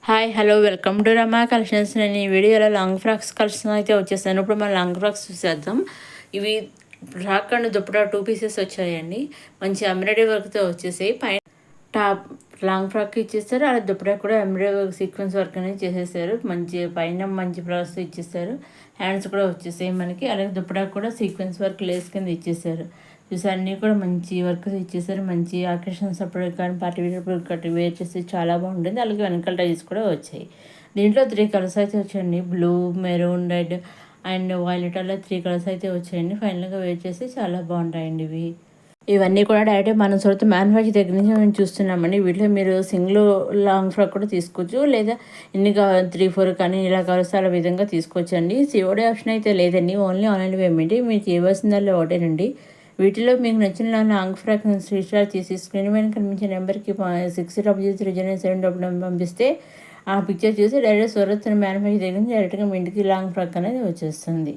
Hi hello welcome to Rama collections. నేను ఈ వీడియోలో లాంగ్ ఫ్రాక్స్ కలెక్షన్ అయితే వచ్చేసాను. ఇప్పుడు మనం లాంగ్ ఫ్రాక్స్ చూసేద్దాం. ఇవి ఫ్రాక్ అండ్ దుప్పటా 2 పీసెస్ వచ్చాయండి. మంచి ఎంబ్రాయిడరీ వర్క్తో వచ్చేసాయి. పైన టాప్ లాంగ్ ఫ్రాక్ ఇచ్చేస్తారు, అలా దుప్పటా కూడా ఎంబ్రాయిడరీ వర్క్ సీక్వెన్స్ వర్క్ అనేది చేసేసారు. మంచి పైన మంచి బ్లౌజ్ ఇచ్చేసారు. హ్యాండ్స్ కూడా వచ్చేసాయి మనకి. అలాగే దుప్పటా కూడా సీక్వెన్స్ వర్క్ లేస్ కింద ఇచ్చేసారు. చూసి అన్నీ కూడా మంచి వర్క్ ఇచ్చేసారు. మంచి అకేషన్స్ అప్పుడు కానీ పార్టీ వేర్ కట్టి వేర్ చేసి చాలా బాగుంటుంది. అలాగే వెనకాల టైల్స్ కూడా వచ్చాయి. దీంట్లో 3 కలర్స్ అయితే వచ్చాయండి. Blue, maroon, red and violet అలా 3 కలర్స్ అయితే వచ్చాయండి. ఫైనల్గా వేర్ చేసి చాలా బాగుంటాయండి ఇవి. ఇవన్నీ కూడా డైరెక్ట్ మనం సొంత మ్యానుఫ్యాక్చర్ దగ్గర నుంచి మేము చూస్తున్నామండి. వీటిలో మీరు సింగిల్ లాంగ్ ఫ్రాక్ కూడా తీసుకోవచ్చు, లేదా ఎన్ని 3-4 కానీ ఇలా కలిస్తే అలా విధంగా తీసుకోవచ్చండి. సిఓడి ఆప్షన్ అయితే లేదండి, ఓన్లీ ఆన్లైన్ పేమెంట్. మీరు చేయవలసిందల్లా ఒకటేనండి. వీటిలో మీకు నచ్చిన లాంగ్ ఫ్రాక్ స్క్రీన్ షాట్ తీసి స్క్రీన్ మీద కనిపించే నెంబర్కి 600037 పంపిస్తే ఆ పిక్చర్ చూసి డైరెక్ట్ సూరత్ మ్యానుఫ్యాక్చర్ దగ్గర నుంచి డైరెక్ట్గా మీ ఇంటికి లాంగ్ ఫ్రాక్ అనేది వచ్చేస్తుంది.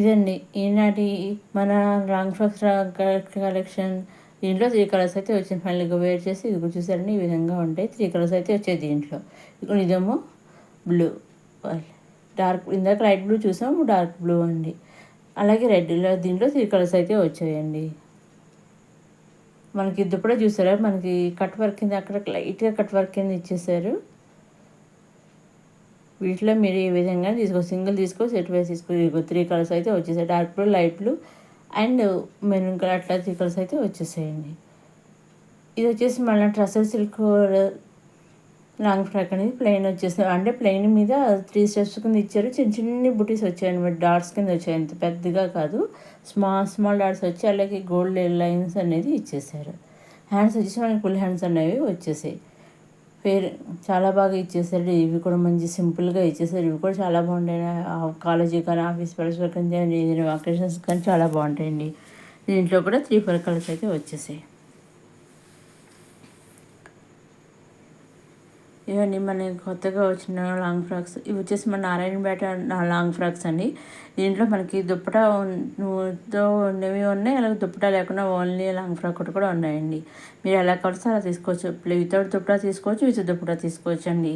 ఇదండి ఈనాటి మన లాంగ్ ఫ్రాక్స్ కలెక్షన్. దీంట్లో 3 కలర్స్ అయితే వచ్చింది. ఫైనల్గా వేర్ చేసి ఇది చూసారండి, ఈ విధంగా ఉంటాయి. 3 కలర్స్ అయితే వచ్చాయి దీంట్లో. ఇదేమో బ్లూ, డార్క్, ఇందాక లైట్ బ్లూ చూసాము, డార్క్ బ్లూ అండి. అలాగే రెడ్లో దీంట్లో 3 కలర్స్ అయితే వచ్చాయండి. మనకి దుప్పటా చూసారా, మనకి కట్ వర్క్ కింద అక్కడ లైట్గా కట్ వర్క్ కింద ఇచ్చేసారు. వీటిలో మీరు ఈ విధంగా సింగిల్ సెట్ వైస్ 3 కలర్స్ అయితే వచ్చేసాయి. Dark blue, light blue and maroon colour అట్లా 3 కలర్స్ అయితే వచ్చేసాయండి. ఇది వచ్చేసి మళ్ళీ ట్రసల్ సిల్క్ లాంగ్ ఫ్రాక్ అనేది ప్లెయిన్ వచ్చేసాయి. అంటే ప్లెయిన్ మీద 3 స్టెప్స్ కింద ఇచ్చారు. చిన్న చిన్న బుటీస్ వచ్చాయన్నమాట, డాట్స్ కింద వచ్చాయి, అంత పెద్దగా కాదు, స్మాల్ డాట్స్ వచ్చి అలాగే గోల్డ్ లైన్స్ అనేది ఇచ్చేసారు. హ్యాండ్స్ వచ్చేసి మనకి ఫుల్ హ్యాండ్స్ అనేవి వచ్చేసాయి. చాలా బాగా ఇచ్చేసారు. ఇవి కూడా మంచి సింపుల్గా ఇచ్చేసారు. ఇవి కూడా చాలా బాగుంటాయి. కాలేజీ కానీ ఆఫీస్ పర్సనల్ కానీ ఏదైనా అకేషన్స్ కానీ చాలా బాగుంటాయండి. దీంట్లో కూడా 3-4 కలర్స్ అయితే వచ్చేసాయి. ఇవన్నీ మన కొత్తగా వచ్చిన లాంగ్ ఫ్రాక్స్. ఇవి వచ్చేసి మన నారాయణపేట లాంగ్ ఫ్రాక్స్ అండి. దీంట్లో మనకి దుప్పటాతో ఉన్నవి ఉన్నాయి, అలాగే దుప్పటా లేకుండా ఓన్లీ లాంగ్ ఫ్రాక్ ఒకటి కూడా ఉన్నాయండి. మీరు ఎలా కలిస్తే అలా తీసుకోవచ్చు. వితౌట్ దుప్పటా తీసుకోవచ్చు, విత్ దుప్పటా తీసుకోవచ్చు అండి.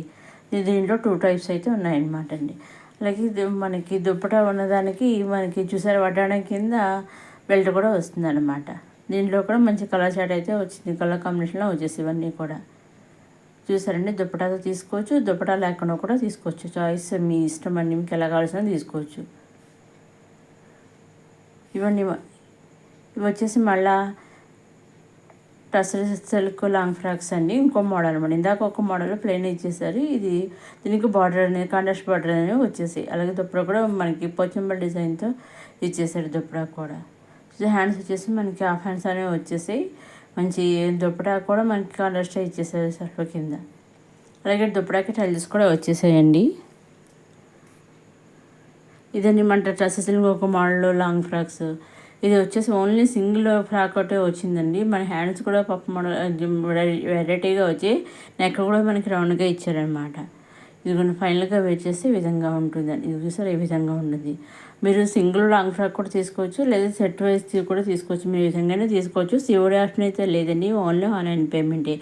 దీంట్లో 2 టైప్స్ అయితే ఉన్నాయన్నమాట అండి. అలాగే మనకి దుప్పటా ఉన్నదానికి మనకి చూసారు వడ్డాణం కింద బెల్ట్ కూడా వస్తుంది అన్నమాట. దీంట్లో కూడా మంచి కలర్ షాట్ అయితే వచ్చింది, కలర్ కాంబినేషన్లో వచ్చేసి ఇవన్నీ కూడా చూసారండి. దుప్పటాతో తీసుకోవచ్చు, దుప్పటా లేకుండా కూడా తీసుకోవచ్చు. చాయిస్ మీ ఇష్టం అండి, మీకు ఎలా కావాల్సిన తీసుకోవచ్చు. ఇవన్నీ ఇవి వచ్చేసి మళ్ళా టసర్ సిల్క్ లాంగ్ ఫ్రాక్స్ అండి. ఇంకో మోడల్ అనమాట. ఇందాక ఒక మోడల్ ప్లెయిన్ ఇచ్చేసారు. దీనికి బార్డర్ అనేది కాంట్రాస్ట్ బార్డర్ అనేవి వచ్చేసాయి. అలాగే దుప్పటా కూడా మనకి పోచంపల్లి డిజైన్తో ఇచ్చేసారు. దుప్పటా కూడా హ్యాండ్స్ వచ్చేసి మనకి హాఫ్ హ్యాండ్స్ అనేవి వచ్చేసాయి. మంచి దుప్పటా కూడా మనకి కాంట్రాస్ట్ ఇచ్చేసారు సర్ఫ్ కింద. అలాగే దుప్పటాకి టైల్స్ కూడా వచ్చేసాయండి. ఇదండి మన డ్రెస్సెస్ ఒక మోడల్ లాంగ్ ఫ్రాక్స్. ఇది వచ్చేసి ఓన్లీ సింగిల్ ఫ్రాక్ ఒకటే వచ్చిందండి. మన హ్యాండ్స్ కూడా పప్పు మోడల్ వెరైటీగా వచ్చి నెక్ కూడా మనకి రౌండ్గా ఇచ్చారనమాట. ఇది ఫైనల్గా వేర్ చేస్తే ఈ విధంగా ఉంటుందండి. ఇది చూసారు ఈ విధంగా ఉంటుంది. మీరు సింగిల్ లాంగ్ ఫ్రాక్ కూడా తీసుకోవచ్చు, లేదా సెట్ వైజ్ కూడా తీసుకోవచ్చు. మీరు ఈ విధంగానే తీసుకోవచ్చు. సిఓడి ఆప్షన్ అయితే లేదండి, ఓన్లీ ఆన్లైన్ పేమెంటే.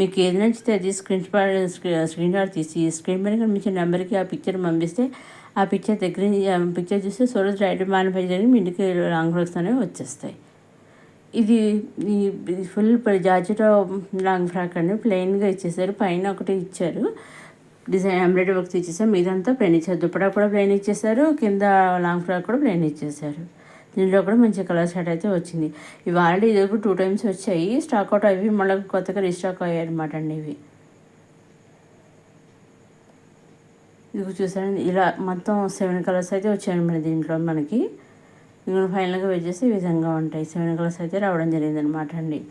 మీకు ఏది నచ్చితే అది స్క్రీన్ షాట్ తీసి స్క్రీన్ మీద కనిపించే నెంబర్కి ఆ పిక్చర్ పంపిస్తే ఆ పిక్చర్ దగ్గర పిక్చర్ చూస్తే సూరత్ రైట్ మ్యానుఫ్యాక్చర్ మీ ఇంటికి లాంగ్ ఫ్రాక్స్ అనేవి వచ్చేస్తాయి. ఇది ఫుల్ జార్జెట్ లాంగ్ ఫ్రాక్ అండి. ప్లెయిన్గా ఇచ్చేసారు. పైన ఒకటి ఇచ్చారు డిజైన్ ఎంబ్రాయిడరీ వర్క్ ఇచ్చేసారు. మీదంతా ప్లెయిన్ ఇచ్చారు. దుప్పటా కూడా ప్లెయిన్ ఇచ్చేసారు. కింద లాంగ్ ఫ్రాక్ కూడా ప్లెయిన్ ఇచ్చేసారు. దీంట్లో కూడా మంచి కలర్ షాట్ అయితే వచ్చింది. ఇవి ఆల్రెడీ ఇది 2 టైమ్స్ వచ్చాయి. స్టాక్ అవుట్ అవి మళ్ళీ కొత్తగా రీస్టాక్ అయ్యాయి అనమాట అండి. ఇది చూసారండి, ఇలా మొత్తం 7 కలర్స్ అయితే వచ్చాయన్నమాట దీంట్లో మనకి. ఇంకా ఫైనల్గా వచ్చేసి ఈ విధంగా ఉంటాయి. 7 కలర్స్ అయితే రావడం జరిగిందనమాట అండి.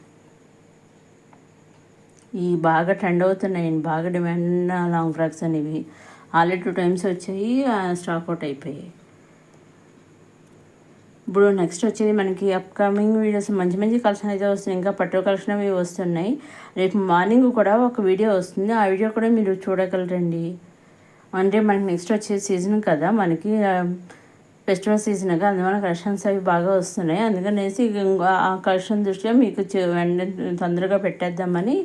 ఈ బాగా ట్రెండ్ అవుతున్నాయండి, బాగా డిమాండ్ లాంగ్ ఫ్రాక్స్ అనేవి. ఆల్రెడీ 2 టైమ్స్ వచ్చాయి, స్టాక్ అవుట్ అయిపోయాయి. ఇప్పుడు నెక్స్ట్ వచ్చేది మనకి అప్కమింగ్ వీడియోస్ మంచి మంచి కలెక్షన్ అయితే వస్తున్నాయి. ఇంకా పట్టు కలెక్షన్ అవి వస్తున్నాయి. రేపు మార్నింగ్ కూడా ఒక వీడియో వస్తుంది, ఆ వీడియో కూడా మీరు చూడగలరండి. అంటే మనకి నెక్స్ట్ వచ్చే సీజన్ కదా, మనకి ఫెస్టివల్ సీజన్గా, అందువల్ల కలెక్షన్స్ అవి బాగా వస్తున్నాయి. అందుకనేసి ఆ కలెక్షన్ దృష్ట్యా మీకు తొందరగా పెట్టేద్దామని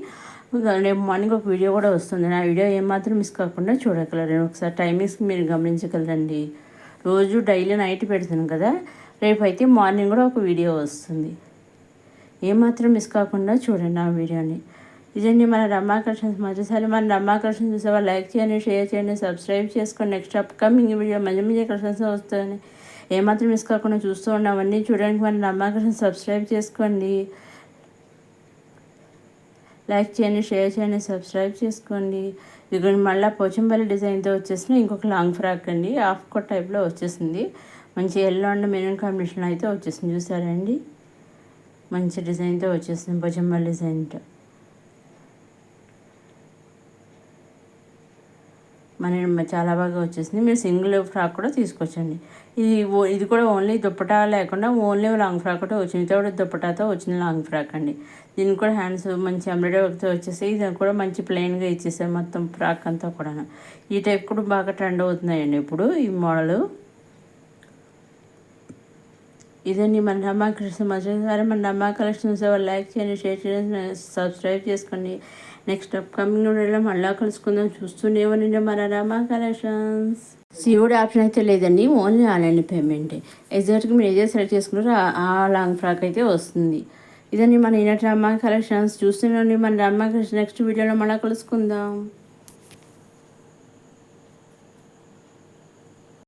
రేపు మార్నింగ్ ఒక వీడియో కూడా వస్తుంది. నా వీడియో ఏమాత్రం మిస్ కాకుండా చూడగలరు. ఒకసారి టైమింగ్స్ మీరు గమనించగలరండి. రోజు డైలీ నైట్ పెడతాను కదా, రేపు అయితే మార్నింగ్ కూడా ఒక వీడియో వస్తుంది. ఏమాత్రం మిస్ కాకుండా చూడండి ఆ వీడియోని. ఇదండి మన రమా కలెక్షన్స్. మొదటిసారి మన రమా కలెక్షన్స్ చూసేవాళ్ళు లైక్ చేయండి, షేర్ చేయండి, సబ్స్క్రైబ్ చేసుకోండి. నెక్స్ట్ అప్కమింగ్ వీడియో మంచి మంచి కలెక్షన్స్ వస్తాయని ఏమాత్రం మిస్ కాకుండా చూస్తూ ఉన్నామన్నీ చూడడానికి మన రమా కలెక్షన్స్ సబ్స్క్రైబ్ చేసుకోండి. లైక్ చేయండి, షేర్ చేయండి, సబ్స్క్రైబ్ చేసుకోండి. ఇది మళ్ళీ పోచంపల్లి డిజైన్తో వచ్చేసిన ఇంకొక లాంగ్ ఫ్రాక్ అండి. హాఫ్ కోట్ టైప్లో వచ్చేసింది. మంచి ఎల్లో అండ్ మెరూన్ కాంబినేషన్ అయితే వచ్చేసింది. చూసారండి, మంచి డిజైన్తో వచ్చేసింది. పోచంపల్లి డిజైన్తో మన చాలా బాగా వచ్చేసింది. మీరు సింగిల్ ఫ్రాక్ కూడా తీసుకొచ్చండి. ఇది కూడా ఓన్లీ దుప్పటా లేకుండా ఓన్లీ లాంగ్ ఫ్రాక్ కూడా వచ్చింది. వితౌట్ దుప్పటాతో వచ్చిన లాంగ్ ఫ్రాక్ అండి. దీనికి కూడా హ్యాండ్స్ మంచి ఎంబ్రాయిడరీ వర్క్తో వచ్చేసి ఇది కూడా మంచి ప్లెయిన్గా ఇచ్చేసారు మొత్తం ఫ్రాక్ అంతా కూడా. ఈ టైప్ కూడా బాగా ట్రెండ్ అవుతున్నాయండి ఇప్పుడు ఈ మోడలు. ఇదండి మన రమా కలెక్షన్. మొదటిసారి మన రమా కలెక్షన్ చూసేవాళ్ళు లైక్ చేయండి, షేర్ చేయండి, సబ్స్క్రైబ్ చేసుకోండి. నెక్స్ట్ అప్కమింగ్ వీడియోలో మళ్ళీ కలుసుకుందాం. చూస్తూనే ఉండండి మన రమా కలెక్షన్స్. సిఓడి ఆప్షన్ అయితే లేదండి, ఓన్లీ ఆన్లైన్ పేమెంటే. ఎగ్జాక్ట్గా మీరు ఏదైతే సెలెక్ట్ చేసుకున్నారో ఆ లాంగ్ ఫ్రాక్ అయితే వస్తుంది. ఇదండి మన ఈనాటి రమా కలెక్షన్స్. చూస్తూనే ఉండండి మన రమా కలెక్షన్. నెక్స్ట్ వీడియోలో మళ్ళీ కలుసుకుందాం.